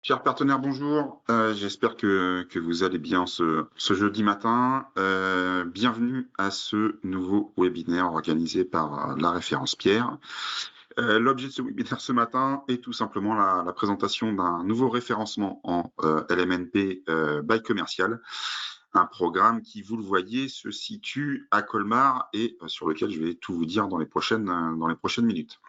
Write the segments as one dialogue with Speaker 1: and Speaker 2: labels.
Speaker 1: Chers partenaires, bonjour. J'espère que vous allez bien ce jeudi matin. Bienvenue à ce nouveau webinaire organisé par la référence Pierre. L'objet de ce webinaire ce matin est tout simplement la présentation d'un nouveau référencement en LMNP by commercial, un programme qui, vous le voyez, se situe à Colmar et sur lequel je vais tout vous dire dans les prochaines minutes.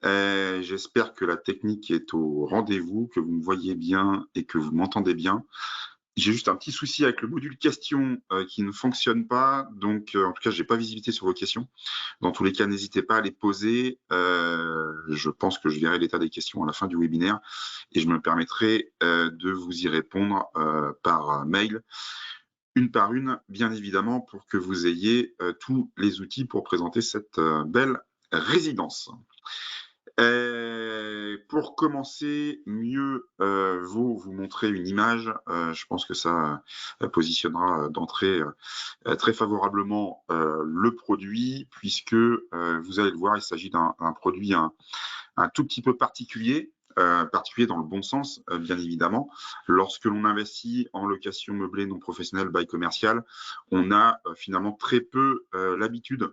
Speaker 1: J'espère que la technique est au rendez-vous, que vous me voyez bien et que vous m'entendez bien. J'ai juste un petit souci avec le module questions qui ne fonctionne pas, donc en tout cas, je n'ai pas visibilité sur vos questions. Dans tous les cas, n'hésitez pas à les poser. Je pense que je verrai l'état des questions à la fin du webinaire et je me permettrai de vous y répondre par mail, une par une, bien évidemment, pour que vous ayez tous les outils pour présenter cette belle résidence. Pour commencer, mieux vaut vous montrer une image. Je pense que ça positionnera d'entrée très favorablement le produit, puisque vous allez le voir, il s'agit d'un produit un tout petit peu particulier. Particulier dans le bon sens, bien évidemment. Lorsque l'on investit en location meublée non professionnelle by commercial, on a finalement très peu l'habitude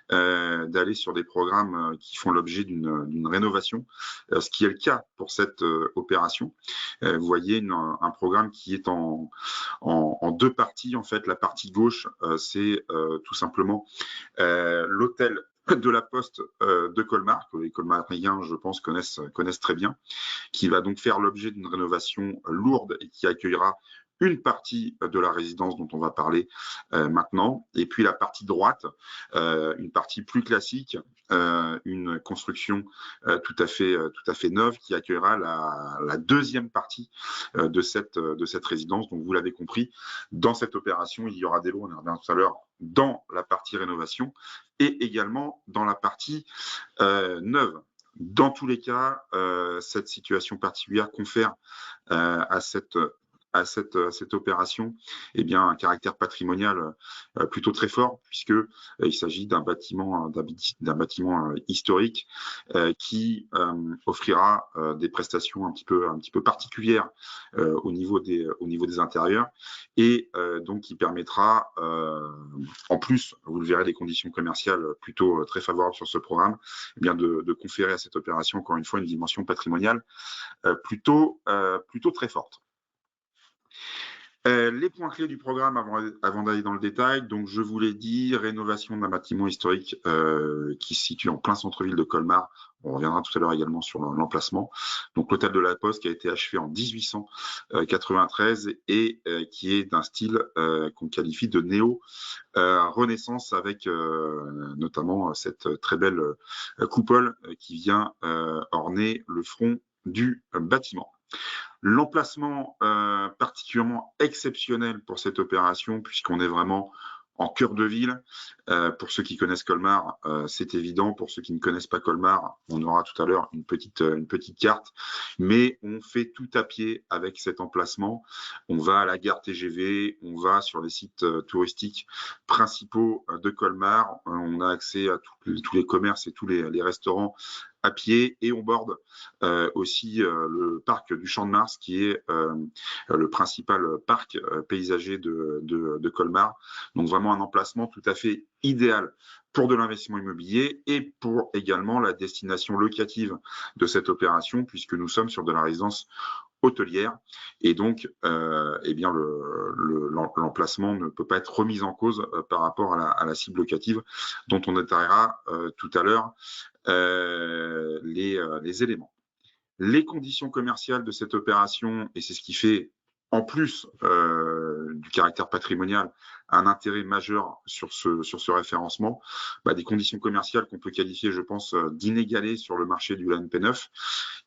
Speaker 1: d'aller sur des programmes qui font l'objet d'une rénovation, ce qui est le cas pour cette opération. Vous voyez un programme qui est en deux parties. En fait, la partie gauche, c'est tout simplement l'hôtel de la Poste de Colmar, que les Colmariens, je pense, connaissent très bien, qui va donc faire l'objet d'une rénovation lourde et qui accueillera une partie de la résidence dont on va parler maintenant, et puis la partie droite, une partie plus classique, une construction tout à fait neuve qui accueillera la deuxième partie de cette résidence. Donc vous l'avez compris, dans cette opération, il y aura des lots, on y revient tout à l'heure, dans la partie rénovation et également dans la partie neuve. Dans tous les cas, cette situation particulière confère à cette opération un caractère patrimonial plutôt très fort, puisque il s'agit d'un bâtiment historique qui offrira des prestations un petit peu particulières au niveau des intérieurs et donc qui permettra, en plus, vous le verrez, des conditions commerciales plutôt très favorables sur ce programme, de conférer à cette opération, encore une fois, une dimension patrimoniale plutôt très forte. Les points clés du programme avant d'aller dans le détail, donc je vous l'ai dit, rénovation d'un bâtiment historique qui se situe en plein centre-ville de Colmar. On reviendra tout à l'heure également sur l'emplacement. Donc l'hôtel de la Poste qui a été achevé en 1893 et qui est d'un style qu'on qualifie de néo-renaissance avec notamment cette très belle coupole qui vient orner le front du bâtiment. L'emplacement particulièrement exceptionnel pour cette opération, puisqu'on est vraiment en cœur de ville. Pour ceux qui connaissent Colmar, c'est évident. Pour ceux qui ne connaissent pas Colmar, on aura tout à l'heure une petite carte. Mais on fait tout à pied avec cet emplacement. On va à la gare TGV, on va sur les sites touristiques principaux de Colmar. On a accès à tous les commerces et tous les restaurants à pied, et on borde aussi le parc du Champ de Mars, qui est le principal parc paysager de Colmar. Donc vraiment un emplacement tout à fait idéal pour de l'investissement immobilier et pour également la destination locative de cette opération, puisque nous sommes sur de la résidence hôtelière, et donc l'emplacement ne peut pas être remis en cause par rapport à la cible locative dont on détaillera tout à l'heure les éléments. Les conditions commerciales de cette opération, et c'est ce qui fait, en plus du caractère patrimonial, un intérêt majeur sur ce référencement, des conditions commerciales qu'on peut qualifier, je pense, d'inégalées sur le marché du LMNP9,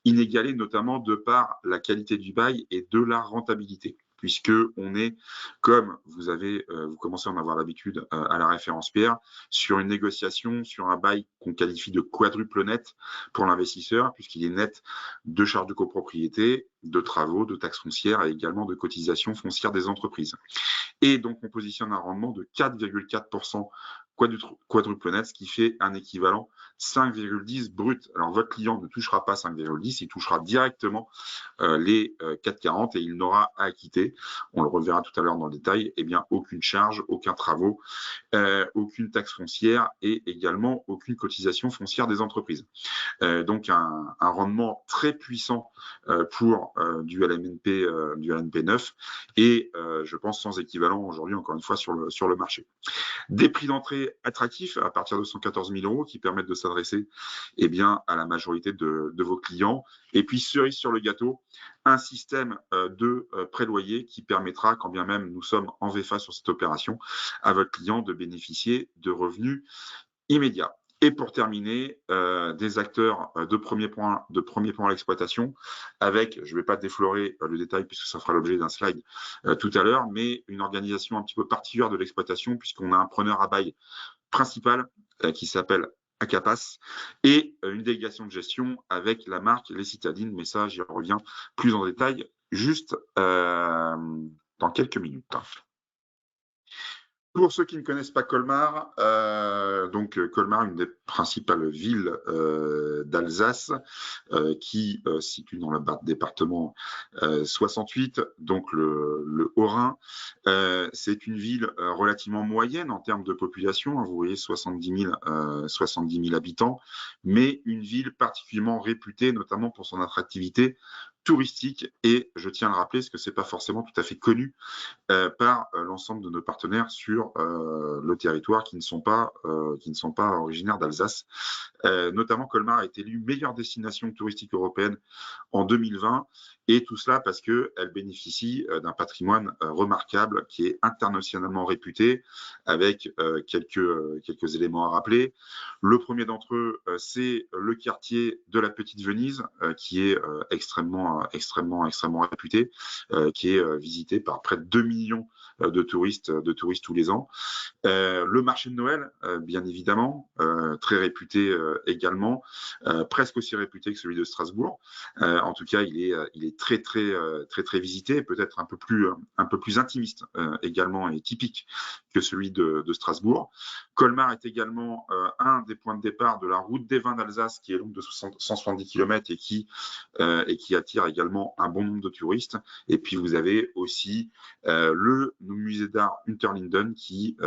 Speaker 1: inégalées notamment de par la qualité du bail et de la rentabilité, puisque on est, comme vous commencez à en avoir l'habitude à la référence Pierre, sur une négociation, sur un bail qu'on qualifie de quadruple net pour l'investisseur, puisqu'il est net de charges de copropriété, de travaux, de taxes foncières et également de cotisations foncières des entreprises. Et donc, on positionne un rendement de 4,4% quadruple net, ce qui fait un équivalent 5,10 brut. Alors votre client ne touchera pas 5,10, il touchera directement les 4,40 et il n'aura à acquitter, on le reverra tout à l'heure dans le détail, eh bien aucune charge, aucun travaux, aucune taxe foncière et également aucune cotisation foncière des entreprises. Donc un rendement très puissant pour du LMNP 9 et je pense sans équivalent aujourd'hui encore une fois sur le marché. Des prix d'entrée attractifs à partir de 114 000 euros qui permettent de s'adresser eh bien, à la majorité de vos clients. Et puis, cerise sur le gâteau, un système de pré-loyer qui permettra, quand bien même nous sommes en VFA sur cette opération, à votre client de bénéficier de revenus immédiats. Et pour terminer, des acteurs de premier plan à l'exploitation, avec, je ne vais pas déflorer le détail puisque ça fera l'objet d'un slide tout à l'heure, mais une organisation un petit peu particulière de l'exploitation puisqu'on a un preneur à bail principal qui s'appelle Acapas et une délégation de gestion avec la marque Les Citadines, mais ça, j'y reviens plus en détail juste dans quelques minutes. Pour ceux qui ne connaissent pas Colmar, donc Colmar, une des principales villes d'Alsace, qui se situe dans le département 68, donc le Haut-Rhin. C'est une ville relativement moyenne en termes de population, hein, vous voyez 70 000 habitants, mais une ville particulièrement réputée, notamment pour son attractivité touristique. Et je tiens à le rappeler, parce que c'est pas forcément tout à fait connu par l'ensemble de nos partenaires sur le territoire qui ne sont pas originaires d'Alsace. Notamment, Colmar a été élue meilleure destination touristique européenne en 2020, et tout cela parce qu'elle bénéficie d'un patrimoine remarquable qui est internationalement réputé, avec quelques éléments à rappeler. Le premier d'entre eux, c'est le quartier de la Petite Venise, qui est extrêmement réputé, qui est visité par près de 2 millions de touristes tous les ans. Le marché de Noël, bien évidemment, très réputé également, presque aussi réputé que celui de Strasbourg. En tout cas, il est très visité, peut-être un peu plus intimiste également et typique que celui de Strasbourg. Colmar est également un des points de départ de la route des vins d'Alsace, qui est longue de 170 km et qui attire également un bon nombre de touristes. Et puis vous avez aussi le musée d'art Unterlinden qui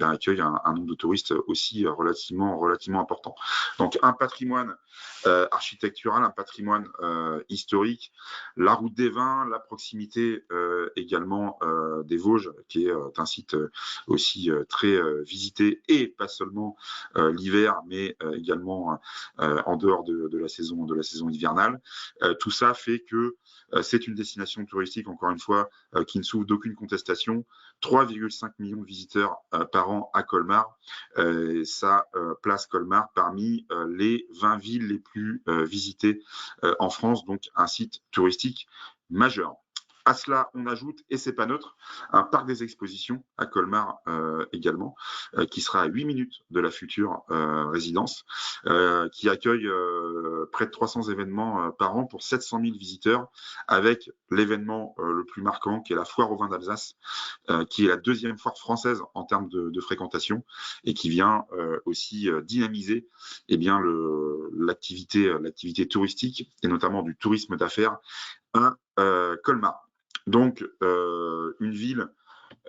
Speaker 1: accueille un nombre de touristes aussi relativement important. Donc un patrimoine architectural, un patrimoine historique, la route des vins, la proximité également des Vosges, qui est un site aussi très visité, et pas seulement l'hiver, mais également en dehors de la saison hivernale. Tout ça fait que c'est une destination touristique, encore une fois, qui ne souffre d'aucune contestation. 3,5 millions de visiteurs par an à Colmar. Ça place Colmar parmi les 20 villes les plus visitées en France, donc un site touristique majeur. À cela, on ajoute, et c'est pas neutre, un parc des expositions à Colmar également, qui sera à 8 minutes de la future résidence, qui accueille près de 300 événements par an pour 700 000 visiteurs, avec l'événement le plus marquant, qui est la foire au vin d'Alsace, qui est la deuxième foire française en termes de fréquentation, et qui vient aussi dynamiser eh bien, l'activité touristique, et notamment du tourisme d'affaires à Colmar. Donc, une ville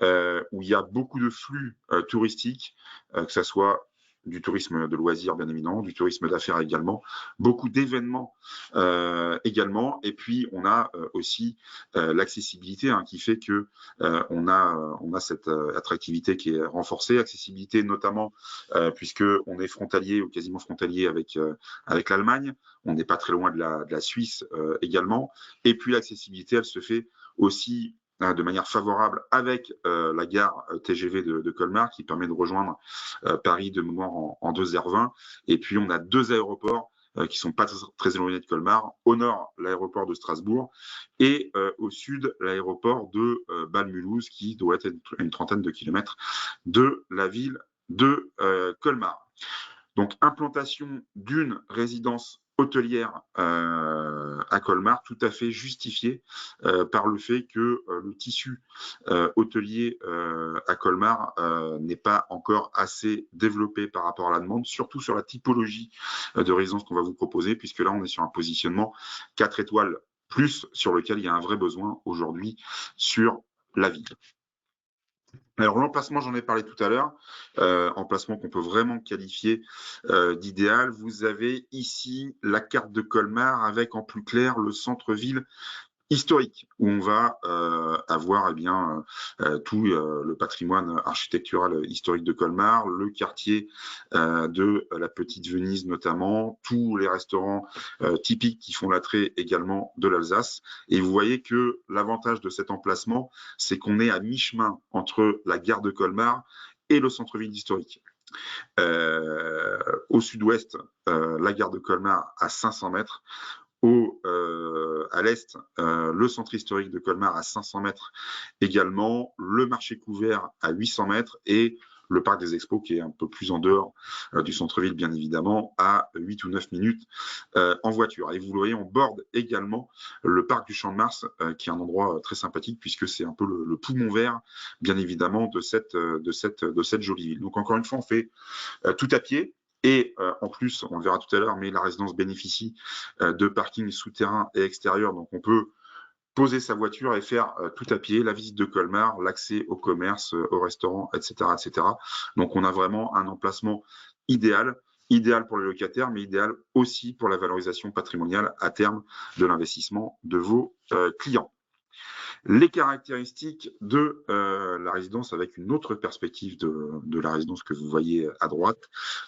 Speaker 1: où il y a beaucoup de flux touristiques, que ce soit du tourisme de loisirs, bien évidemment, du tourisme d'affaires également, beaucoup d'événements également, et puis on a aussi l'accessibilité qui fait que on a cette attractivité qui est renforcée, accessibilité notamment puisque on est frontalier ou quasiment frontalier avec l'Allemagne, on n'est pas très loin de la Suisse également, et puis l'accessibilité, elle se fait aussi de manière favorable avec la gare TGV de Colmar, qui permet de rejoindre Paris de mémoire en 2h20. Et puis on a deux aéroports qui sont pas très éloignés de Colmar. Au nord, l'aéroport de Strasbourg, et au sud, l'aéroport de Bâle-Mulhouse, qui doit être une trentaine de kilomètres de la ville de Colmar. Donc, implantation d'une résidence hôtelière à Colmar, tout à fait justifiée par le fait que le tissu hôtelier à Colmar n'est pas encore assez développé par rapport à la demande, surtout sur la typologie de résidence qu'on va vous proposer, puisque là, on est sur un positionnement 4 étoiles plus, sur lequel il y a un vrai besoin aujourd'hui sur la ville. Alors l'emplacement, j'en ai parlé tout à l'heure, emplacement qu'on peut vraiment qualifier d'idéal. Vous avez ici la carte de Colmar avec en plus clair le centre-ville historique, où on va avoir tout le patrimoine architectural historique de Colmar, le quartier de la Petite Venise notamment, tous les restaurants typiques qui font l'attrait également de l'Alsace. Et vous voyez que l'avantage de cet emplacement, c'est qu'on est à mi-chemin entre la gare de Colmar et le centre-ville historique. Au sud-ouest, la gare de Colmar à 500 mètres. À l'est, le centre historique de Colmar à 500 mètres également, le marché couvert à 800 mètres et le parc des expos qui est un peu plus en dehors du centre-ville, bien évidemment, à 8 ou 9 minutes en voiture. Et vous le voyez, on borde également le parc du Champ de Mars, qui est un endroit très sympathique puisque c'est un peu le poumon vert, bien évidemment, de cette jolie ville. Donc encore une fois, on fait tout à pied. Et en plus, on le verra tout à l'heure, mais la résidence bénéficie de parking souterrain et extérieur. Donc on peut poser sa voiture et faire tout à pied, la visite de Colmar, l'accès au commerce, au restaurant, etc., etc. Donc on a vraiment un emplacement idéal pour les locataires, mais idéal aussi pour la valorisation patrimoniale à terme de l'investissement de vos clients. Les caractéristiques de la résidence avec une autre perspective de la résidence que vous voyez à droite.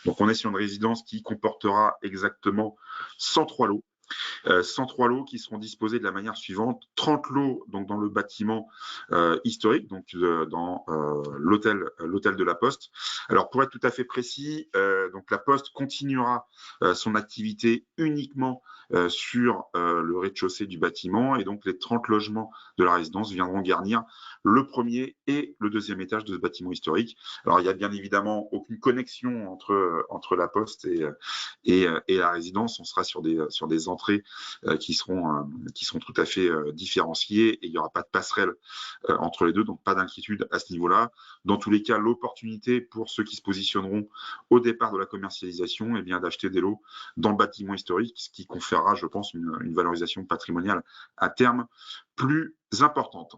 Speaker 1: Donc on est sur une résidence qui comportera exactement 103 lots. 103 lots qui seront disposés de la manière suivante: 30 lots donc dans le bâtiment historique, donc dans l'hôtel de la Poste. Alors pour être tout à fait précis, donc la Poste continuera son activité uniquement sur le rez-de-chaussée du bâtiment, et donc les 30 logements de la résidence viendront garnir le premier et le deuxième étage de ce bâtiment historique. Alors il y a bien évidemment aucune connexion entre la Poste et la résidence. On sera sur des entrées qui seront tout à fait différenciées, et il n'y aura pas de passerelle entre les deux, donc pas d'inquiétude à ce niveau-là. Dans tous les cas, l'opportunité pour ceux qui se positionneront au départ de la commercialisation, bien d'acheter des lots dans le bâtiment historique, ce qui conférera, je pense, une valorisation patrimoniale à terme plus importante.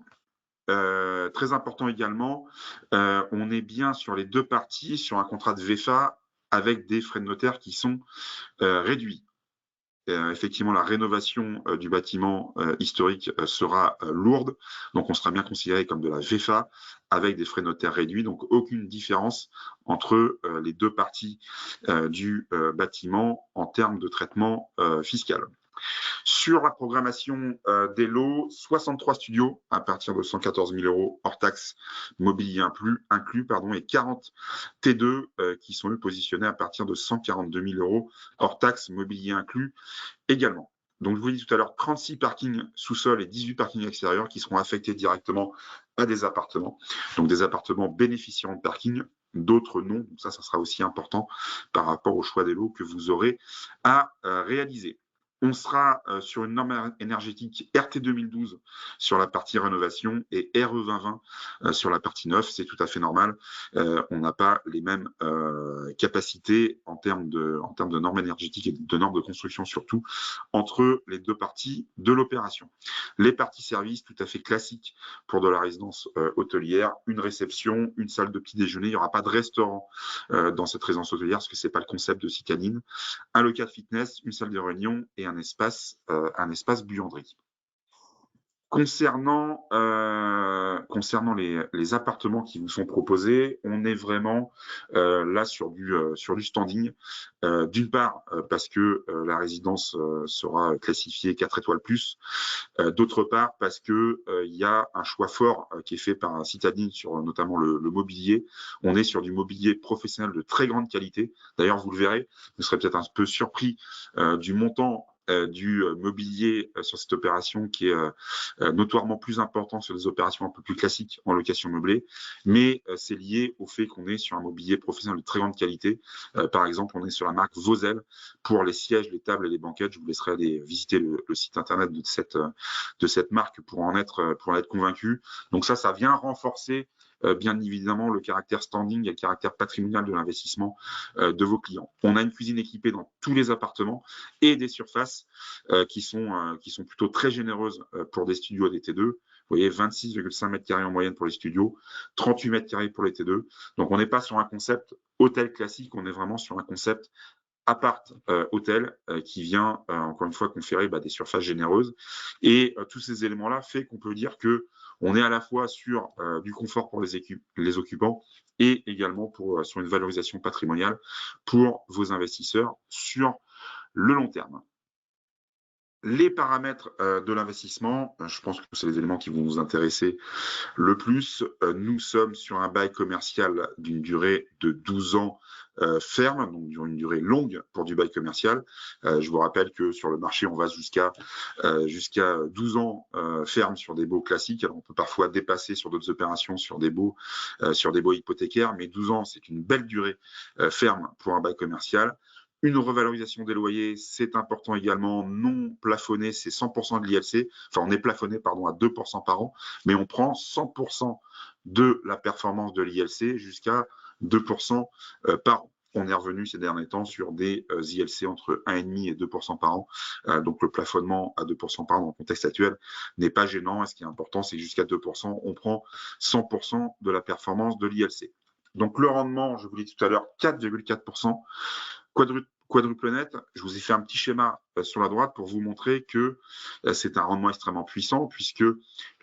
Speaker 1: Très important également, on est bien sur les deux parties sur un contrat de VFA avec des frais de notaire qui sont réduits. Effectivement, la rénovation du bâtiment historique sera lourde, donc on sera bien considéré comme de la VFA avec des frais notaires réduits, donc aucune différence entre les deux parties du bâtiment en termes de traitement fiscal. Sur la programmation des lots, 63 studios à partir de 114 000 euros hors taxe mobilier inclus, et 40 T2 qui sont eux positionnés à partir de 142 000 euros hors taxe mobilier inclus également. Donc, je vous dis tout à l'heure, 36 parkings sous-sol et 18 parkings extérieurs qui seront affectés directement à des appartements. Donc, des appartements bénéficiant de parking, d'autres non. Donc, ça sera aussi important par rapport au choix des lots que vous aurez à réaliser. On sera sur une norme énergétique RT 2012 sur la partie rénovation et RE 2020 sur la partie neuve. C'est tout à fait normal. On n'a pas les mêmes capacités en termes de normes énergétiques et de normes de construction surtout entre les deux parties de l'opération. Les parties services tout à fait classiques pour de la résidence hôtelière, une réception, une salle de petit déjeuner. Il n'y aura pas de restaurant dans cette résidence hôtelière parce que c'est pas le concept de Citadine. Un local fitness, une salle de réunion et un espace buanderie. Concernant les appartements qui vous sont proposés, on est vraiment là sur du standing. D'une part, parce que la résidence sera classifiée 4 étoiles plus. D'autre part, parce que il y a un choix fort qui est fait par Citadine sur notamment le mobilier. On est sur du mobilier professionnel de très grande qualité. D'ailleurs, vous le verrez, vous serez peut-être un peu surpris du montant du mobilier sur cette opération qui est notoirement plus important sur des opérations un peu plus classiques en location meublée, mais c'est lié au fait qu'on est sur un mobilier professionnel de très grande qualité. Par exemple, on est sur la marque Vosel pour les sièges, les tables et les banquettes. Je vous laisserai aller visiter le site internet de cette marque pour en être convaincu. Donc ça vient renforcer bien évidemment le caractère standing et le caractère patrimonial de l'investissement de vos clients. On a une cuisine équipée dans tous les appartements et des surfaces qui sont plutôt très généreuses pour des studios des T2. Vous voyez, 26,5 mètres carrés en moyenne pour les studios, 38 mètres carrés pour les T2. Donc on n'est pas sur un concept hôtel classique, on est vraiment sur un concept appart hôtel qui vient encore une fois conférer des surfaces généreuses. Et tous ces éléments-là fait qu'on peut dire que on est à la fois sur du confort pour les occupants et également sur une valorisation patrimoniale pour vos investisseurs sur le long terme. Les paramètres de l'investissement, je pense que c'est les éléments qui vont vous intéresser le plus. Nous sommes sur un bail commercial d'une durée de 12 ans ferme, donc une durée longue pour du bail commercial. Je vous rappelle que sur le marché, on va jusqu'à 12 ans ferme sur des baux classiques. Alors, on peut parfois dépasser sur d'autres opérations sur des baux hypothécaires, mais 12 ans, c'est une belle durée ferme pour un bail commercial. Une revalorisation des loyers, c'est important également, non plafonné, c'est 100% de l'ILC. Enfin, on est plafonné, à 2% par an, mais on prend 100% de la performance de l'ILC jusqu'à 2% par an. On est revenu ces derniers temps sur des ILC entre 1,5 et 2% par an. Donc, le plafonnement à 2% par an dans le contexte actuel n'est pas gênant. Et ce qui est important, c'est que jusqu'à 2%, on prend 100% de la performance de l'ILC. Donc, le rendement, je vous l'ai dit tout à l'heure, 4,4%. Quadruple net, je vous ai fait un petit schéma sur la droite pour vous montrer que c'est un rendement extrêmement puissant puisque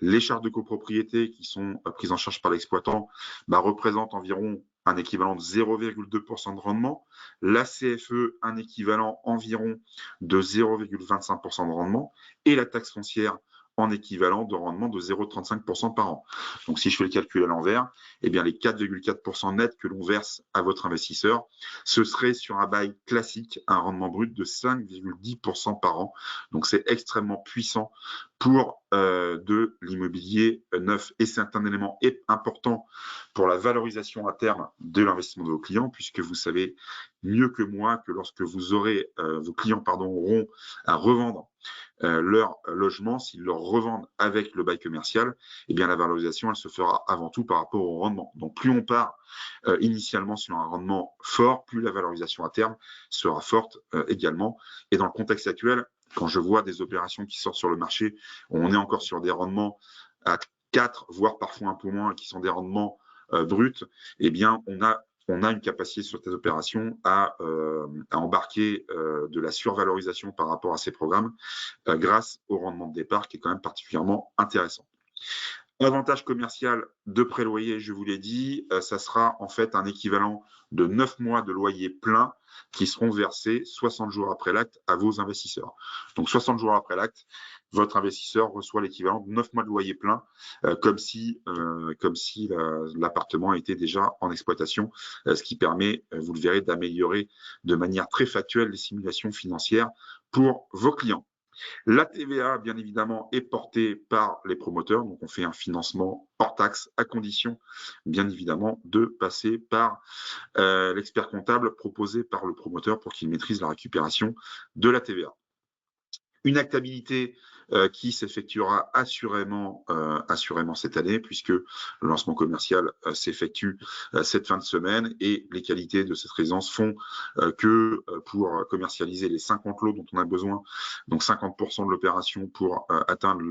Speaker 1: les charges de copropriété qui sont prises en charge par l'exploitant représentent environ un équivalent de 0,2% de rendement. La CFE, un équivalent environ de 0,25% de rendement. Et la taxe foncière en équivalent de rendement de 0,35% par an. Donc, si je fais le calcul à l'envers, eh bien, les 4,4% nets que l'on verse à votre investisseur, ce serait sur un bail classique, un rendement brut de 5,10% par an. Donc, c'est extrêmement puissant pour de l'immobilier neuf. Et c'est un élément important pour la valorisation à terme de l'investissement de vos clients, puisque vous savez mieux que moi que lorsque vos clients auront à revendre leur logement, s'ils le revendent avec le bail commercial, eh bien la valorisation, elle se fera avant tout par rapport au rendement. Donc plus on part initialement sur un rendement fort, plus la valorisation à terme sera forte également. Et dans le contexte actuel, quand je vois des opérations qui sortent sur le marché, on est encore sur des rendements à 4, voire parfois un peu moins, qui sont des rendements bruts, eh bien on a une capacité sur ces opérations à embarquer de la survalorisation par rapport à ces programmes grâce au rendement de départ qui est quand même particulièrement intéressant. Avantage commercial de préloyer, je vous l'ai dit, ça sera en fait un équivalent de 9 mois de loyer plein qui seront versés 60 jours après l'acte à vos investisseurs. Donc 60 jours après l'acte, votre investisseur reçoit l'équivalent de 9 mois de loyer plein, comme si l'appartement était déjà en exploitation, ce qui permet, vous le verrez, d'améliorer de manière très factuelle les simulations financières pour vos clients. La TVA, bien évidemment, est portée par les promoteurs. Donc, on fait un financement hors taxe à condition, bien évidemment, de passer par l'expert comptable proposé par le promoteur pour qu'il maîtrise la récupération de la TVA. Une actabilité qui s'effectuera assurément cette année, puisque le lancement commercial s'effectue cette fin de semaine et les qualités de cette résidence font que pour commercialiser les 50 lots dont on a besoin, donc 50% de l'opération pour atteindre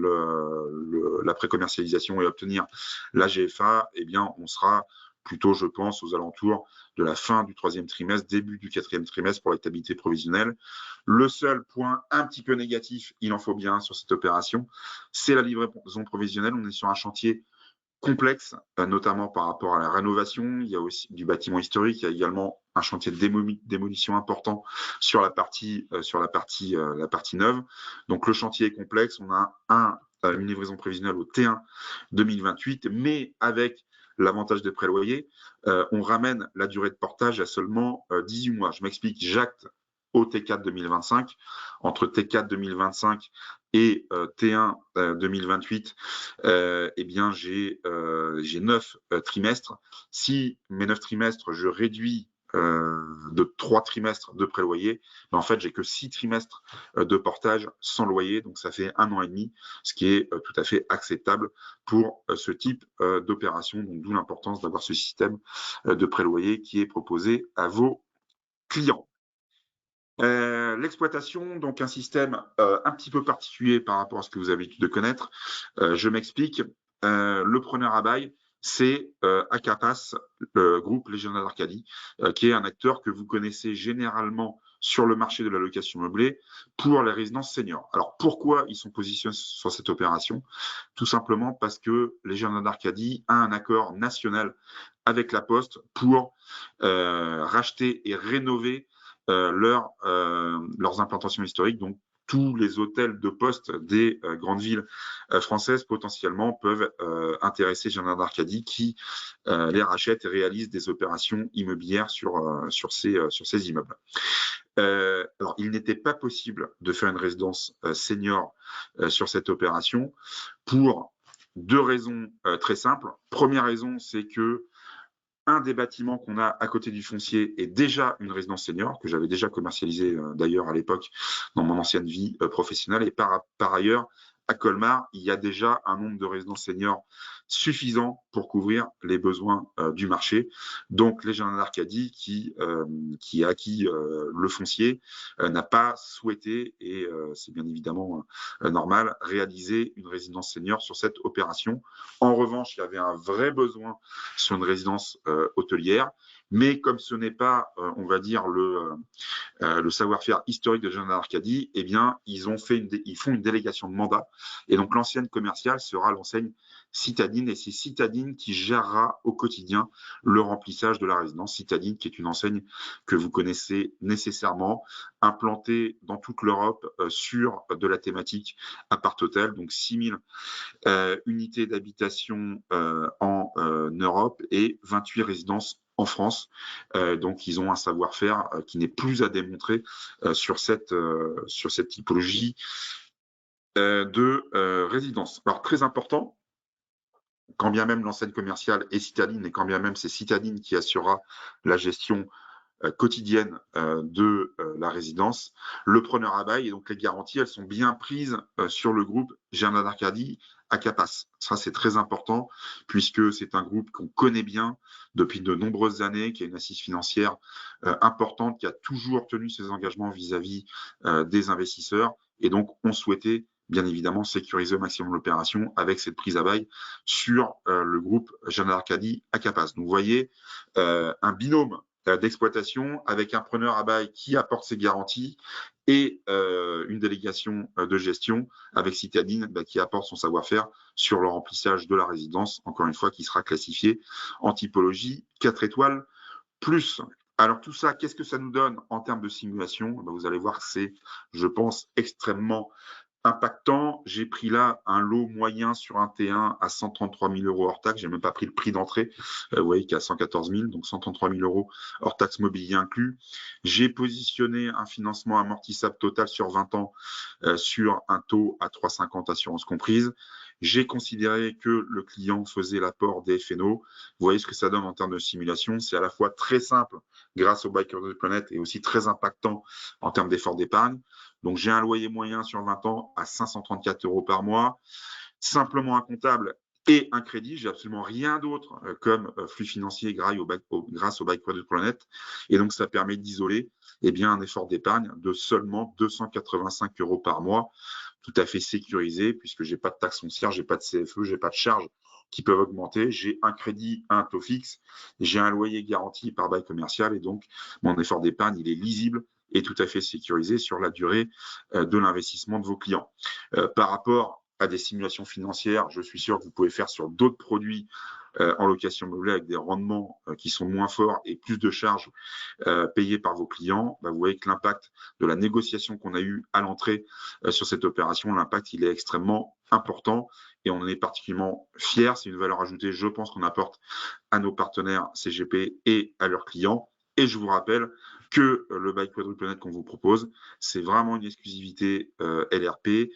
Speaker 1: la pré-commercialisation et obtenir la GFA, eh bien, on sera plutôt, je pense, aux alentours de la fin du 3e trimestre, début du 4e trimestre pour l'activité provisionnelle. Le seul point un petit peu négatif, il en faut bien sur cette opération, c'est la livraison provisionnelle. On est sur un chantier complexe, notamment par rapport à la rénovation. Il y a aussi du bâtiment historique. Il y a également un chantier de démolition important sur la partie neuve. Donc le chantier est complexe. On a une livraison prévisionnelle au T1 2028, mais avec l'avantage des préloyers, on ramène la durée de portage à seulement 18 mois. Je m'explique, j'acte au T4 2025. Entre T4 2025 et T1 2028, eh bien, j'ai 9 trimestres. Si mes 9 trimestres, je réduis de 3 trimestres de préloyer, mais en fait, j'ai que 6 trimestres de portage sans loyer, donc ça fait 1 an et demi, ce qui est tout à fait acceptable pour ce type d'opération, donc d'où l'importance d'avoir ce système de préloyer qui est proposé à vos clients. L'exploitation, donc un système un petit peu particulier par rapport à ce que vous avez l'habitude de connaître. Je m'explique. Le preneur à bail, c'est Acapas, le groupe Légionnaire d'Arcadie, qui est un acteur que vous connaissez généralement sur le marché de la location meublée pour les résidences seniors. Alors pourquoi ils sont positionnés sur cette opération? Tout simplement parce que Légionnaire d'Arcadie a un accord national avec la Poste pour racheter et rénover leurs implantations historiques. Donc, tous les hôtels de poste des grandes villes françaises potentiellement peuvent intéresser Jardin d'Arcadie qui les rachète et réalise des opérations immobilières sur ces immeubles. Alors, il n'était pas possible de faire une résidence senior sur cette opération pour 2 raisons très simples. Première raison, c'est que un des bâtiments qu'on a à côté du foncier est déjà une résidence senior, que j'avais déjà commercialisée d'ailleurs à l'époque dans mon ancienne vie professionnelle. Et par ailleurs, à Colmar, il y a déjà un nombre de résidences seniors suffisant pour couvrir les besoins du marché. Donc, les Jardins d'Arcadie, qui a acquis le foncier, n'a pas souhaité, et c'est bien évidemment normal, réaliser une résidence senior sur cette opération. En revanche, il y avait un vrai besoin sur une résidence hôtelière, mais comme ce n'est pas, on va dire, le savoir-faire historique de Jardin d'Arcadie, eh bien, ils font une délégation de mandat, et donc l'ancienne commerciale sera l'enseigne Citadine, et c'est Citadine qui gérera au quotidien le remplissage de la résidence. Citadine, qui est une enseigne que vous connaissez nécessairement, implantée dans toute l'Europe sur de la thématique appart-hôtel, donc 6000 unités d'habitation en Europe et 28 résidences en France. Donc, ils ont un savoir-faire qui n'est plus à démontrer sur cette typologie de résidence. Alors, très important, quand bien même l'enseigne commerciale est Citadine et quand bien même c'est Citadine qui assurera la gestion quotidienne de la résidence, le preneur à bail et donc les garanties, elles sont bien prises sur le groupe Jardin d'Arcadie à Capas. Ça, c'est très important puisque c'est un groupe qu'on connaît bien depuis de nombreuses années, qui a une assise financière importante, qui a toujours tenu ses engagements vis-à-vis des investisseurs. Et donc, on souhaitait bien évidemment sécuriser au maximum l'opération avec cette prise à bail sur le groupe Jardin d'Arcadie à Capas. Donc, vous voyez un binôme d'exploitation avec un preneur à bail qui apporte ses garanties et une délégation de gestion avec Citadine qui apporte son savoir-faire sur le remplissage de la résidence, encore une fois, qui sera classifiée en typologie 4 étoiles plus. Alors tout ça, qu'est-ce que ça nous donne en termes de simulation? Vous allez voir que c'est, je pense, extrêmement impactant. J'ai pris là un lot moyen sur un T1 à 133 000 euros hors taxe. J'ai même pas pris le prix d'entrée. Vous voyez qu'il y a 114 000, donc 133 000 euros hors taxe mobilier inclus. J'ai positionné un financement amortissable total sur 20 ans sur un taux à 3,50 assurance comprise. J'ai considéré que le client faisait l'apport des FNO. Vous voyez ce que ça donne en termes de simulation. C'est à la fois très simple grâce au Biker de Planète et aussi très impactant en termes d'effort d'épargne. Donc, j'ai un loyer moyen sur 20 ans à 534 euros par mois. Simplement un comptable et un crédit. J'ai absolument rien d'autre comme flux financier grâce au Bike Product Planet. Et donc, ça permet d'isoler un effort d'épargne de seulement 285 euros par mois, tout à fait sécurisé, puisque j'ai pas de taxe foncière, j'ai pas de CFE, j'ai pas de charges qui peuvent augmenter. J'ai un crédit à un taux fixe, j'ai un loyer garanti par bail commercial, et donc mon effort d'épargne, il est lisible et tout à fait sécurisé sur la durée de l'investissement de vos clients. Par rapport à des simulations financières, je suis sûr que vous pouvez faire sur d'autres produits en location meublée avec des rendements qui sont moins forts et plus de charges payées par vos clients. Vous voyez que l'impact de la négociation qu'on a eue à l'entrée sur cette opération, l'impact, il est extrêmement important et on en est particulièrement fiers. C'est une valeur ajoutée, je pense, qu'on apporte à nos partenaires CGP et à leurs clients. Et je vous rappelle que le bail quadruple net qu'on vous propose. C'est vraiment une exclusivité LRP.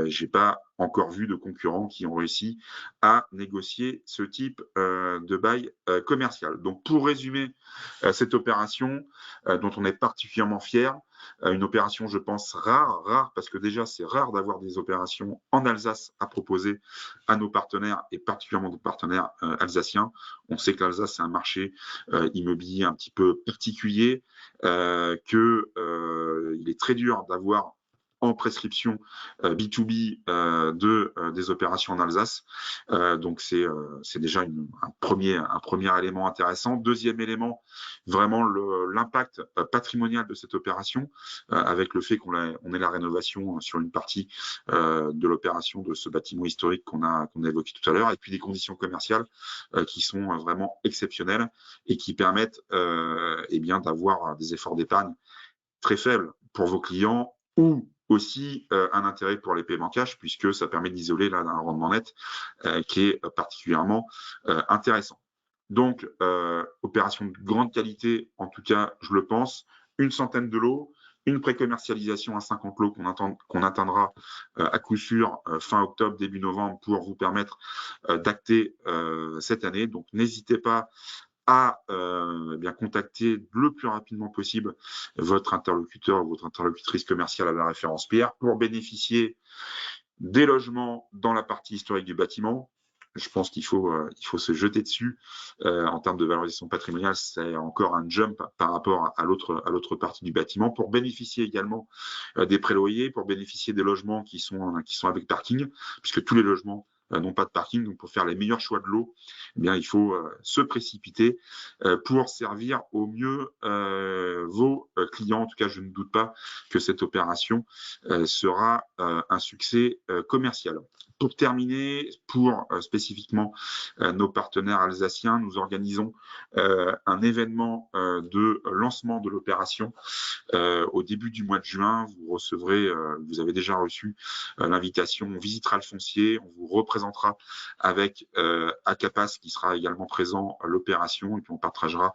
Speaker 1: J'ai pas encore vu de concurrents qui ont réussi à négocier ce type de bail commercial. Donc, pour résumer cette opération dont on est particulièrement fier, une opération, je pense, rare, parce que déjà, c'est rare d'avoir des opérations en Alsace à proposer à nos partenaires, et particulièrement nos partenaires alsaciens. On sait que l'Alsace, c'est un marché immobilier un petit peu particulier, il est très dur d'avoir en prescription B2B des opérations en Alsace. Donc c'est déjà un premier élément intéressant. Deuxième élément, vraiment l'impact patrimonial de cette opération, avec le fait qu'on ait la rénovation sur une partie de l'opération de ce bâtiment historique qu'on a évoqué tout à l'heure, et puis des conditions commerciales qui sont vraiment exceptionnelles et qui permettent d'avoir des efforts d'épargne très faibles pour vos clients, ou aussi un intérêt pour les paiements cash, puisque ça permet d'isoler là un rendement net qui est particulièrement intéressant. Donc, opération de grande qualité, en tout cas, je le pense, une centaine de lots, une pré-commercialisation à 50 lots qu'on atteindra à coup sûr fin octobre, début novembre, pour vous permettre d'acter cette année. Donc, n'hésitez pas à contacter le plus rapidement possible votre interlocuteur ou votre interlocutrice commerciale à la référence Pierre pour bénéficier des logements dans la partie historique du bâtiment. Je pense qu'il faut se jeter dessus. En termes de valorisation patrimoniale, c'est encore un jump par rapport à l'autre partie du bâtiment, pour bénéficier également des préloyers, pour bénéficier des logements qui sont avec parking, puisque tous les logements n'ont pas de parking. Donc, pour faire les meilleurs choix de l'eau, il faut se précipiter pour servir au mieux vos clients. En tout cas, je ne doute pas que cette opération sera un succès commercial. Pour terminer, pour spécifiquement nos partenaires alsaciens, nous organisons un événement de lancement de l'opération au début du mois de juin. Vous avez déjà reçu l'invitation. On visitera le foncier, on vous représentera avec Acapas qui sera également présent à l'opération, et puis on partagera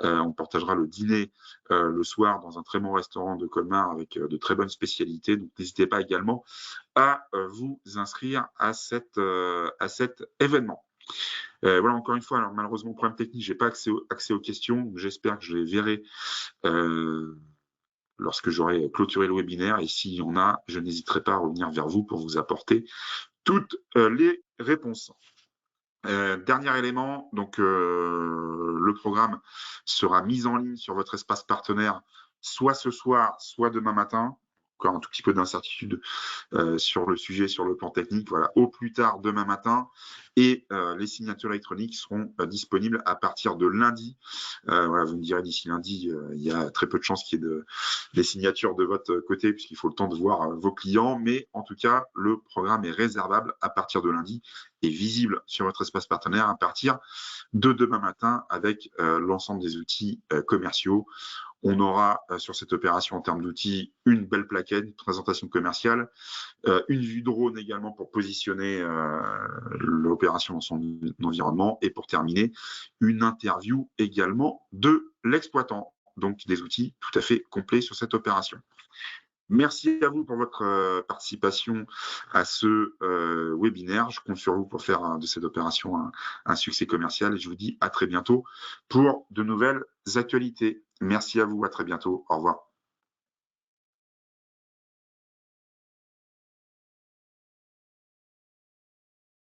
Speaker 1: le dîner le soir dans un très bon restaurant de Colmar avec de très bonnes spécialités. Donc n'hésitez pas également à vous inscrire à cet événement. Voilà, encore une fois, alors malheureusement, problème technique, j'ai pas accès aux questions. J'espère que je les verrai lorsque j'aurai clôturé le webinaire, et s'il y en a, je n'hésiterai pas à revenir vers vous pour vous apporter toutes les réponses. Dernier élément, donc le programme sera mis en ligne sur votre espace partenaire soit ce soir, soit demain matin. Encore un tout petit peu d'incertitude sur le sujet, sur le plan technique. Voilà, au plus tard demain matin. Et les signatures électroniques seront disponibles à partir de lundi. Voilà, vous me direz, d'ici lundi, il y a très peu de chances qu'il y ait des signatures de votre côté, puisqu'il faut le temps de voir vos clients. Mais en tout cas, le programme est réservable à partir de lundi et visible sur votre espace partenaire à partir de demain matin, avec l'ensemble des outils commerciaux. On aura sur cette opération, en termes d'outils, une belle plaquette, une présentation commerciale, une vue drone également pour positionner l'opération dans son environnement, et pour terminer, une interview également de l'exploitant. Donc des outils tout à fait complets sur cette opération. Merci à vous pour votre participation à ce webinaire. Je compte sur vous pour faire de cette opération un succès commercial, et je vous dis à très bientôt pour de nouvelles actualités. Merci à vous, à très bientôt. Au revoir.